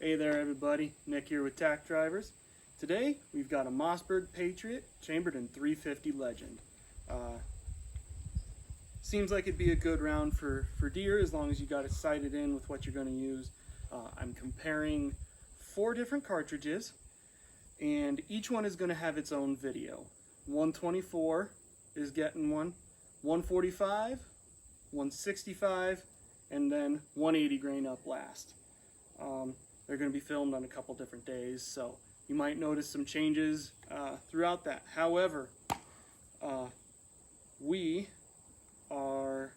Hey there everybody, Nick here with Tack Drivers. Today we've got a Mossberg Patriot chambered in 350 Legend. Seems like it'd be a good round for deer as long as you got it sighted in with what you're going to use. I'm comparing 4 different cartridges and each one is going to have its own video. 124 is getting one, 145, 165, and then 180 grain up last. They're going to be filmed on a couple different days, so you might notice some changes throughout that. However, we are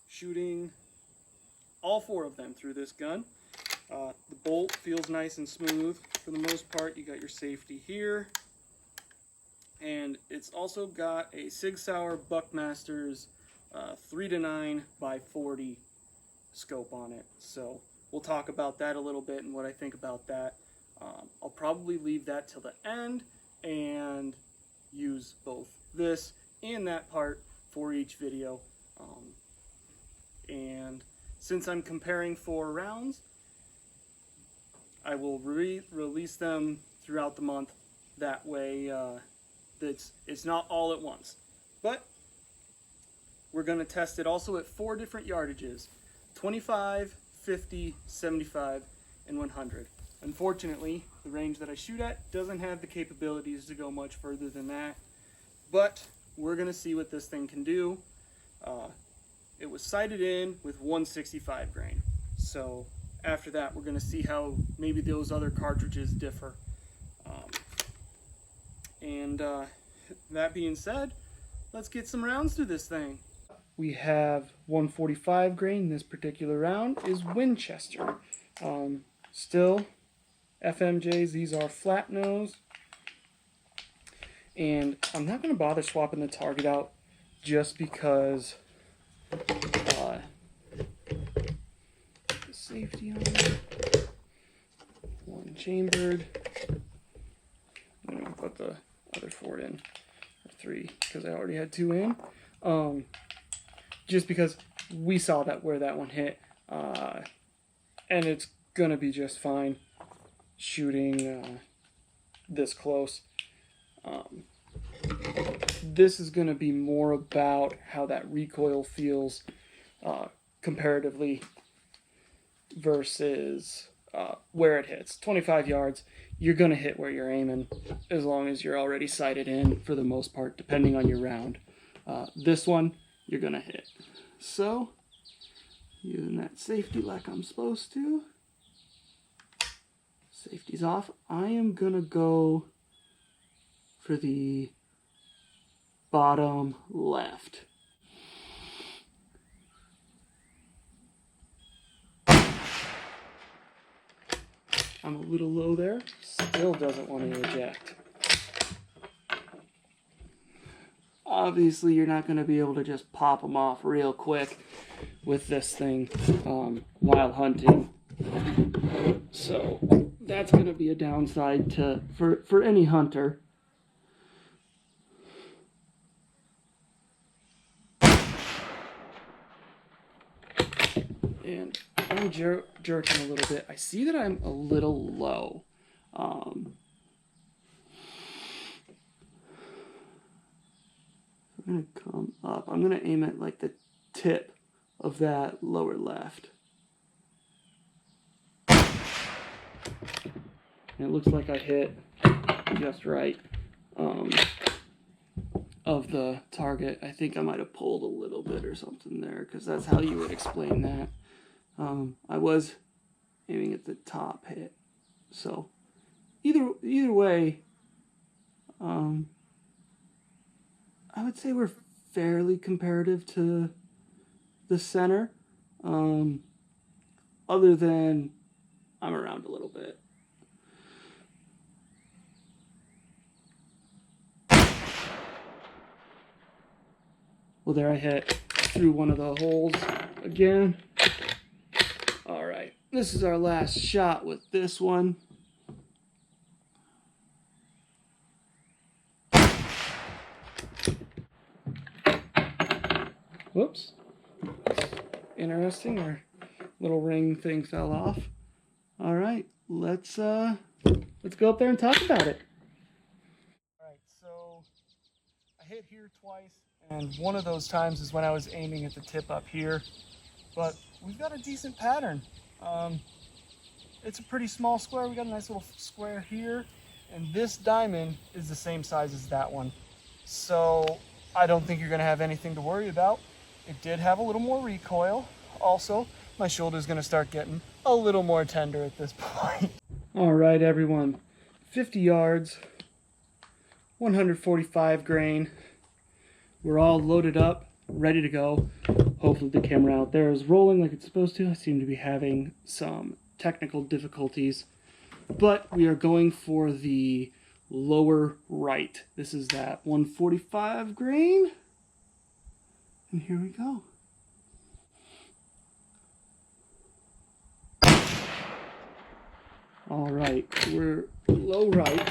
shooting all 4 of them through this gun. The bolt feels nice and smooth for the most part. You got your safety here, and it's also got a Sig Sauer Buckmaster's 3-9 by 40 scope on it. So we'll talk about that a little bit and what I think about that. I'll probably leave that till the end and use both this and that part for each video. And since I'm comparing 4 rounds, I will release them throughout the month. That way it's not all at once. But we're going to test it also at 4 different yardages: 25, 50, 75, and 100. Unfortunately, the range that I shoot at doesn't have the capabilities to go much further than that, but we're going to see what this thing can do. It was sighted in with 165 grain, so after that we're going to see how maybe those other cartridges differ. That being said, let's get some rounds through this thing. We have 145 grain. This particular round is Winchester. Still FMJs. These are flat nose. And I'm not going to bother swapping the target out just because the safety on it. 1 chambered. I'm going to put the other 4 in, or 3, because I already had 2 in. Just because we saw that where that one hit, and it's gonna be just fine shooting this close. This is gonna be more about how that recoil feels comparatively versus where it hits. 25 yards, you're gonna hit where you're aiming as long as you're already sighted in for the most part, depending on your round. This one, you're gonna hit. So, using that safety like I'm supposed to. Safety's off. I am gonna go for the bottom left. I'm a little low there. Still doesn't want to eject. Obviously, you're not going to be able to just pop them off real quick with this thing while hunting. So that's going to be a downside for any hunter. And I'm jerking a little bit. I see that I'm a little low. I'm going to come up. I'm going to aim at like the tip of that lower left. And it looks like I hit just right of the target. I think I might have pulled a little bit or something there, because that's how you would explain that. I was aiming at the top hit. So either way, I would say we're fairly comparative to the center, other than I'm around a little bit. Well, there I hit through one of the holes again. All right, this is our last shot with this one. Whoops. Interesting, our little ring thing fell off. All right, let's go up there and talk about it. All right, so I hit here twice, and one of those times is when I was aiming at the tip up here. But we've got a decent pattern. It's a pretty small square. We got a nice little square here, and this diamond is the same size as that one. So I don't think you're gonna have anything to worry about. It did have a little more recoil. Also, my shoulder's gonna start getting a little more tender at this point. All right, everyone, 50 yards, 145 grain. We're all loaded up, ready to go. Hopefully the camera out there is rolling like it's supposed to. I seem to be having some technical difficulties, but we are going for the lower right. This is that 145 grain, and here we go. All right, we're low right,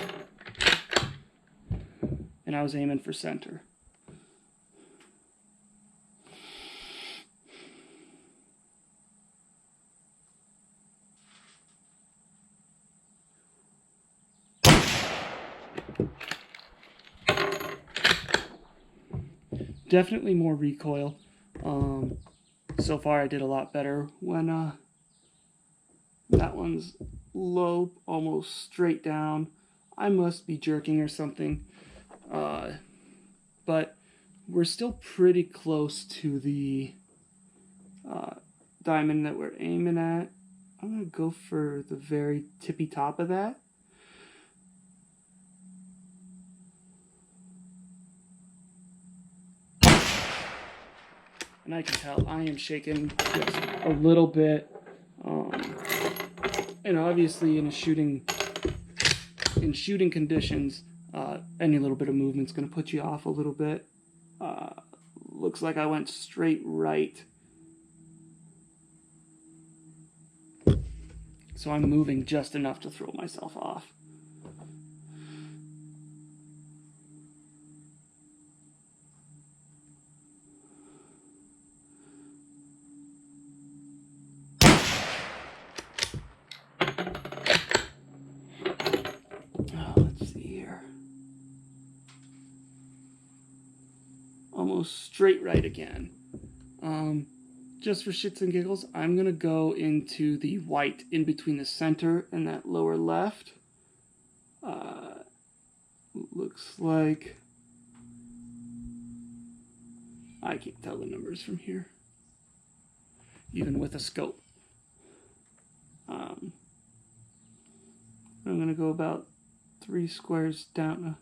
and I was aiming for center. Definitely more recoil. So far I did a lot better when that one's low, almost straight down. I must be jerking or something. But we're still pretty close to the diamond that we're aiming at. I'm going to go for the very tippy top of that. And I can tell I am shaking just a little bit. And obviously in shooting conditions, any little bit of movement's going to put you off a little bit. Looks like I went straight right. So I'm moving just enough to throw myself off. Let's see here. Almost straight right again. Just for shits and giggles, I'm going to go into the white in between the center and that lower left. Looks like I can't tell the numbers from here, even with a scope. I'm going to go about 3 squares down.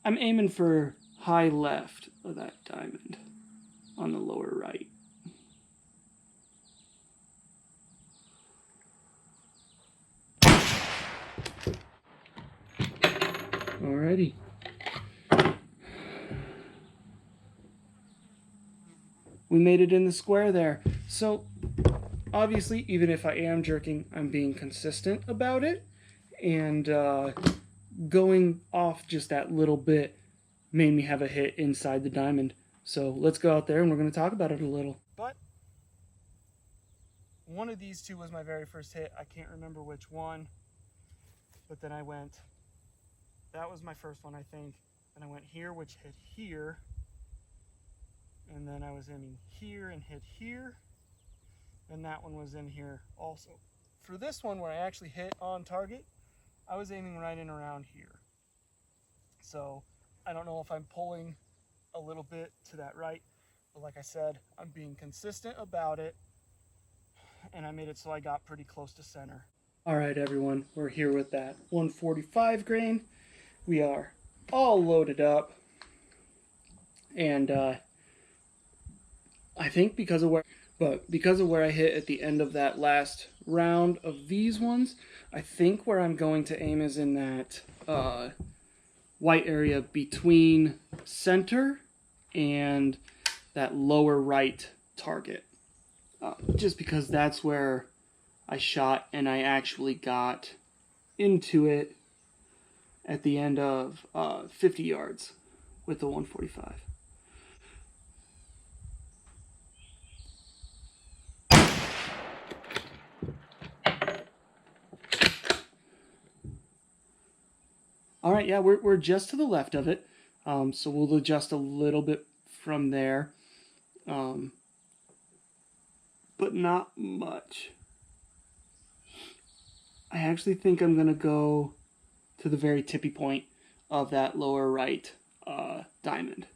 I'm aiming for high left of that diamond on the lower right. Alrighty. We made it in the square there. So obviously, even if I am jerking, I'm being consistent about it. And going off just that little bit made me have a hit inside the diamond. So let's go out there and we're going to talk about it a little. But one of these two was my very first hit. I can't remember which one. But then I went, that was my first one, I think. And I went here, which hit here. And then I was aiming here and hit here. And that one was in here also. For this one, where I actually hit on target, I was aiming right in around here. So I don't know if I'm pulling a little bit to that right, but like I said, I'm being consistent about it, and I made it so I got pretty close to center. All right, everyone, we're here with that 145 grain. We are all loaded up, and I think because of where I hit at the end of that last round of these ones, I think where I'm going to aim is in that white area between center and that lower right target. Just because that's where I shot and I actually got into it at the end of 50 yards with the 145. All right, yeah, we're just to the left of it, so we'll adjust a little bit from there, but not much. I actually think I'm going to go to the very tippy point of that lower right diamond.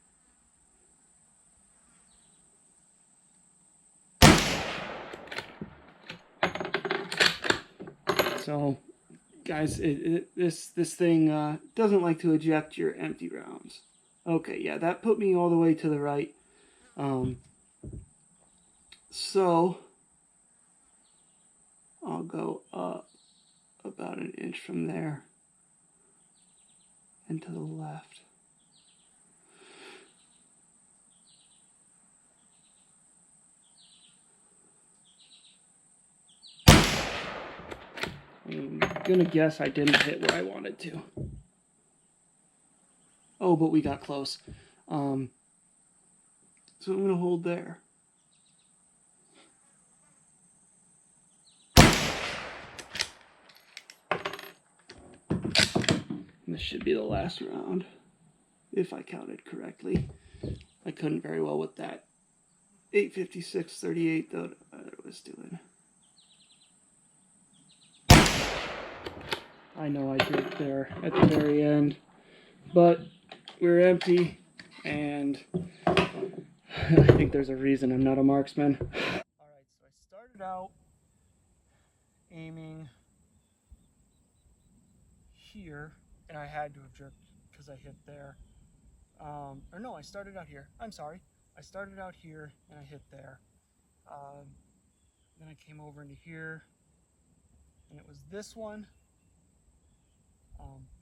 So, guys, this thing doesn't like to eject your empty rounds. Okay, yeah, that put me all the way to the right. So I'll go up about an inch from there and to the left. I'm gonna guess I didn't hit where I wanted to. Oh, but we got close. So I'm gonna hold there. This should be the last round, if I counted correctly. I couldn't very well with that 856.38 though it was doing. I know I did it there at the very end, but we're empty, and I think there's a reason I'm not a marksman. Alright, so I started out aiming here, and I had to have jerked because I hit there. Or no, I started out here. I'm sorry. I started out here and I hit there. Then I came over into here, and it was this one.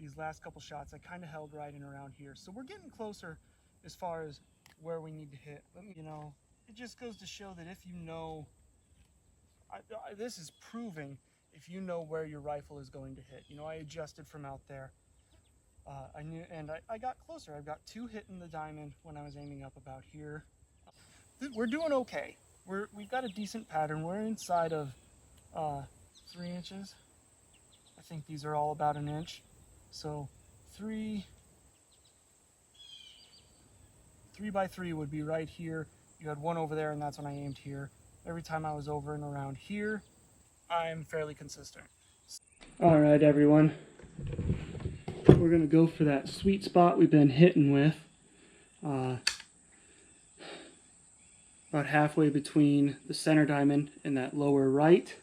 These last couple shots I kind of held right in around here. So we're getting closer as far as where we need to hit. You know, it just goes to show that if you know, this is proving if you know where your rifle is going to hit. You know, I adjusted from out there. I knew, and I got closer. I've got 2 hitting the diamond when I was aiming up about here. We're doing okay. We've got a decent pattern. We're inside of 3 inches. I think these are all about an inch. So 3 by 3 would be right here. You had one over there, and that's when I aimed here. Every time I was over and around here, I'm fairly consistent. All right, everyone. We're gonna go for that sweet spot we've been hitting with. About halfway between the center diamond and that lower right.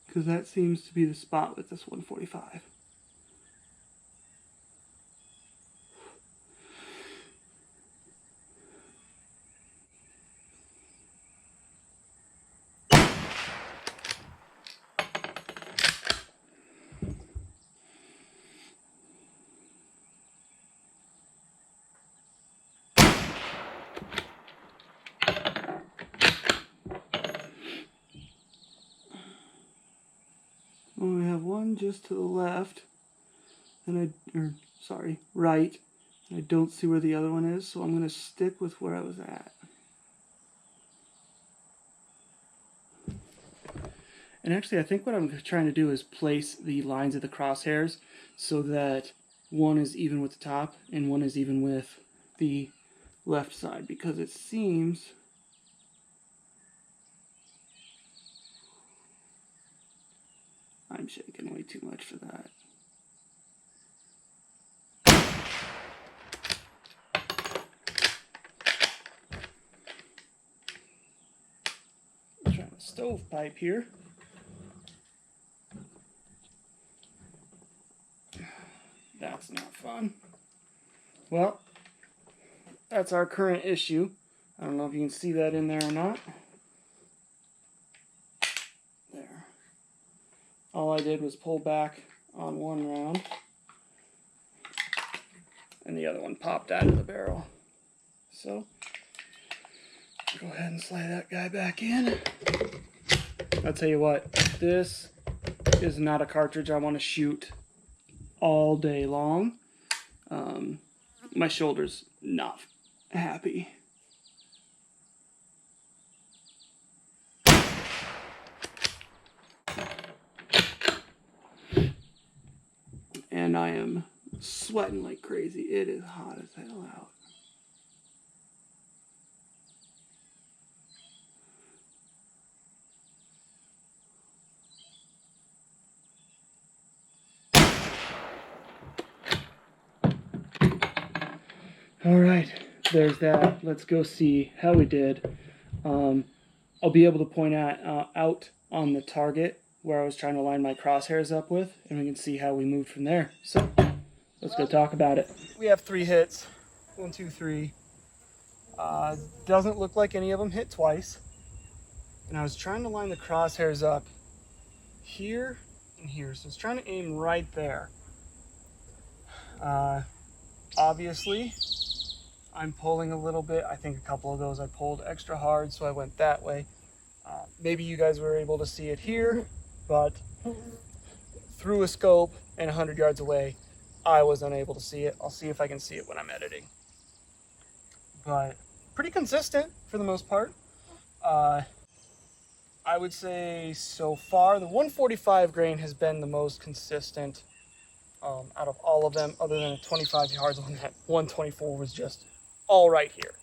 Because that seems to be the spot with this 145. Well, we have one just to the left, and right, and I don't see where the other one is, so I'm going to stick with where I was at. And actually, I think what I'm trying to do is place the lines of the crosshairs so that one is even with the top and one is even with the left side, because it seems I'm shaking way too much for that. I'm trying a stovepipe here. That's not fun. Well, that's our current issue. I don't know if you can see that in there or not. There. All I did was pull back on one round, and the other one popped out of the barrel. So, go ahead and slide that guy back in. I'll tell you what, this is not a cartridge I want to shoot all day long. My shoulder's not happy. and I am sweating like crazy. It is hot as hell out. All right, there's that. Let's go see how we did. I'll be able to point out on the target where I was trying to line my crosshairs up with, and we can see how we moved from there. So let's go talk about it. We have 3 hits. 1, 2, 3. Doesn't look like any of them hit twice. And I was trying to line the crosshairs up here and here. So I was trying to aim right there. Obviously, I'm pulling a little bit. I think a couple of those I pulled extra hard, so I went that way. Maybe you guys were able to see it here, but through a scope and 100 yards away, I was unable to see it. I'll see if I can see it when I'm editing. But pretty consistent for the most part. I would say so far, the 145 grain has been the most consistent out of all of them, other than a 25 yards on that 124 was just all right here.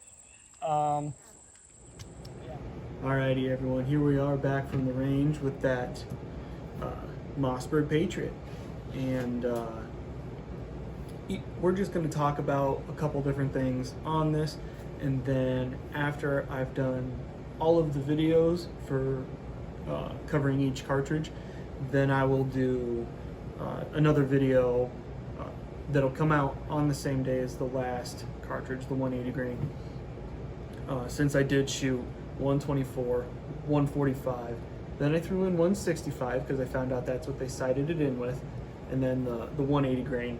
Alrighty everyone, here we are back from the range with that Mossberg Patriot, and we're just going to talk about a couple different things on this, and then after I've done all of the videos for covering each cartridge, then I will do another video that'll come out on the same day as the last cartridge, the 180 grain. Since I did shoot 124, 145, then I threw in 165 because I found out that's what they sighted it in with, and then the 180 grain.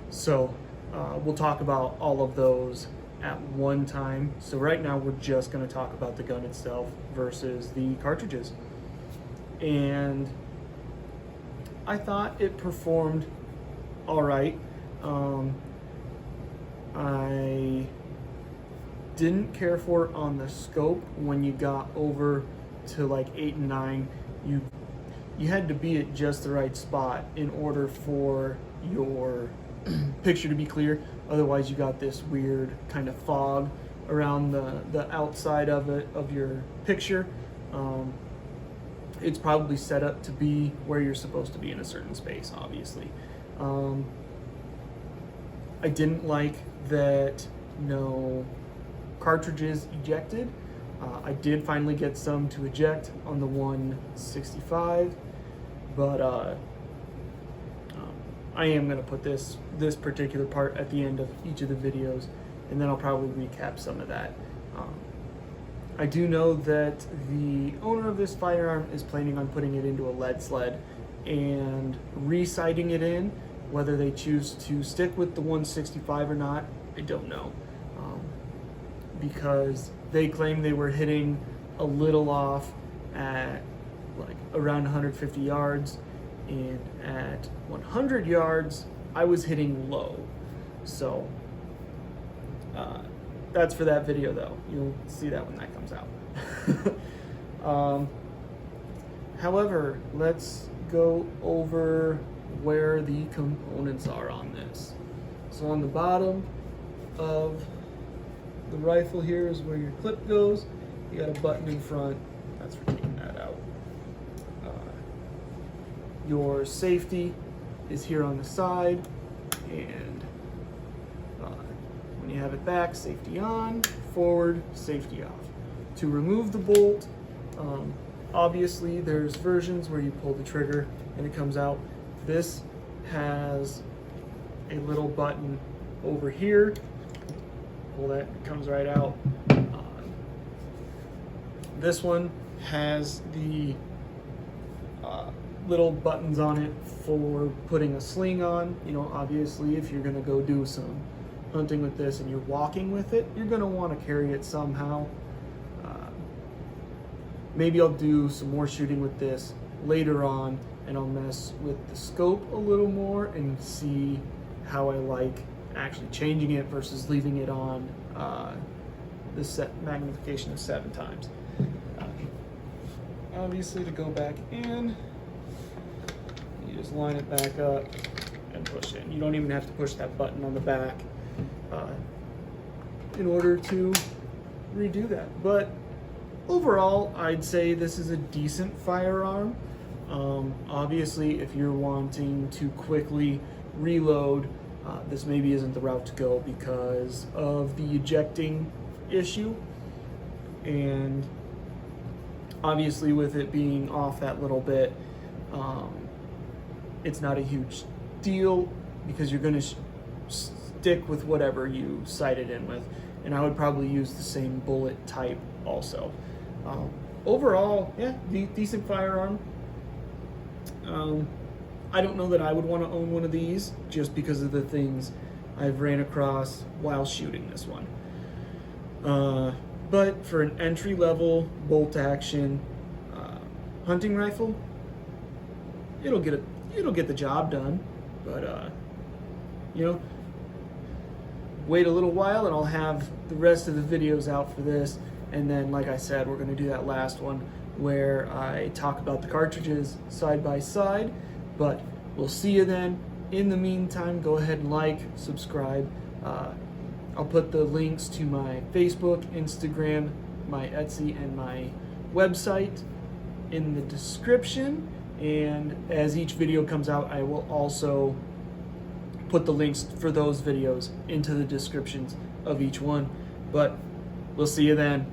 So we'll talk about all of those at one time. So right now we're just going to talk about the gun itself versus the cartridges. And I thought it performed all right. I didn't care for it on the scope. When you got over to like 8 and 9, you had to be at just the right spot in order for your picture to be clear. Otherwise you got this weird kind of fog around the outside of it, of your picture. It's probably set up to be where you're supposed to be in a certain space, obviously. I didn't like that no cartridges ejected. I did finally get some to eject on the 165, but I am going to put this particular part at the end of each of the videos, and then I'll probably recap some of that. I do know that the owner of this firearm is planning on putting it into a lead sled and re-sighting it in. Whether they choose to stick with the 165 or not, I don't know. Because they claim they were hitting a little off at like around 150 yards, and at 100 yards I was hitting low. So that's for that video though. You'll see that when that comes out. However, let's go over where the components are on this. So on the bottom of the rifle here is where your clip goes. You got a button in front, that's for taking that out. Your safety is here on the side, and when you have it back, safety on, forward, safety off. To remove the bolt, obviously there's versions where you pull the trigger and it comes out. This has a little button over here. Pull that, it comes right out. This one has the little buttons on it for putting a sling on. You know, obviously if you're gonna go do some hunting with this and you're walking with it, you're gonna want to carry it somehow. Maybe I'll do some more shooting with this later on, and I'll mess with the scope a little more and see how I like actually changing it versus leaving it on the set magnification of 7 times. Obviously, to go back in, you just line it back up and push in. You don't even have to push that button on the back in order to redo that. But overall, I'd say this is a decent firearm. Obviously, if you're wanting to quickly reload, this maybe isn't the route to go because of the ejecting issue. And obviously, with it being off that little bit, it's not a huge deal because you're going to stick with whatever you sight it in with. And I would probably use the same bullet type also. Overall, yeah, decent firearm. I don't know that I would want to own one of these just because of the things I've ran across while shooting this one. But for an entry-level bolt-action hunting rifle, it'll get the job done. But you know, wait a little while and I'll have the rest of the videos out for this. And then, like I said, we're going to do that last one where I talk about the cartridges side by side. But we'll see you then. In the meantime, go ahead and like, subscribe. I'll put the links to my Facebook, Instagram, my Etsy, and my website in the description. And as each video comes out, I will also put the links for those videos into the descriptions of each one. But we'll see you then.